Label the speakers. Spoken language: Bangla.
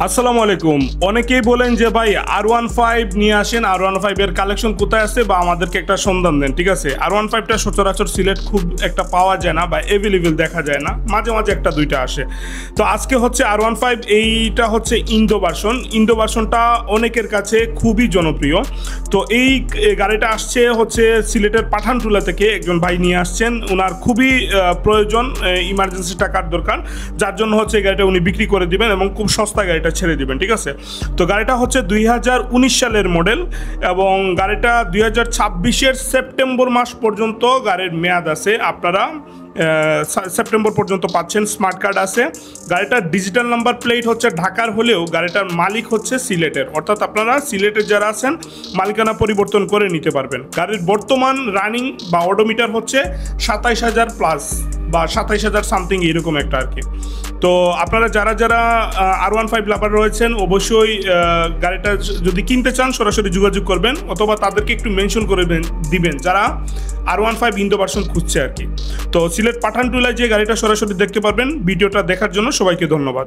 Speaker 1: আসসালামু আলাইকুম। অনেকেই বলেন যে ভাই R15 নিয়ে আসেন, R15 এর কালেকশন কোথায় আছে বা আমাদেরকে একটা সন্ধান দেন। ঠিক আছে, R15টা সচরাচর সিলেট খুব একটা পাওয়া যায় না বা অ্যাভেলেবেল দেখা যায় না, মাঝে মাঝে একটা দুইটা আসে। তো আজকে হচ্ছে R15, এইটা হচ্ছে ইন্দো ভার্সনটা অনেকের কাছে খুবই জনপ্রিয়। তো এই গাড়িটা আসছে হচ্ছে সিলেটের পাঠানটুলা থেকে, একজন ভাই নিয়ে আসছেন, ওনার খুবই প্রয়োজন, ইমার্জেন্সি টাকার দরকার, যার জন্য হচ্ছে এই গাড়িটা উনি বিক্রি করে দিবেন এবং খুব সস্তা গাড়িটা ছেড়ে দিবেন। ঠিক আছে, তো গাড়িটা হচ্ছে 2019 সালের মডেল এবং গাড়িটা 2026-এর সেপ্টেম্বর মাস পর্যন্ত গাড়ির মেয়াদ আছে। আপনারা সেপ্টেম্বর পর্যন্ত পাচ্ছেন, স্মার্ট কার্ড আছে। গাড়িটার ডিজিটাল নাম্বার প্লেট হচ্ছে ঢাকার হলেও গাড়িটার মালিক হচ্ছে সিলেটের, অর্থাৎ আপনারা সিলেটের যারা আছেন মালিকানা পরিবর্তন করে নিতে পারবেন। গাড়ির বর্তমান রানিং বা অডোমিটার হচ্ছে 27,000 প্লাস বা 27,000 সামথিং, এরকম একটা আর কি। তো আপনারা যারা যারা R15 লাভার রয়েছেন অবশ্যই গাড়িটা যদি কিনতে চান সরাসরি যোগাযোগ করবেন, অথবা তাদেরকে একটু মেনশন করে দিবেন যারা R15 ইন্দো ভার্সন খুঁজছে আর কি। তো সিলেট পাঠানটুলায় যে গাড়িটা সরাসরি দেখতে পারবেন। ভিডিওটা দেখার জন্য সবাইকে ধন্যবাদ।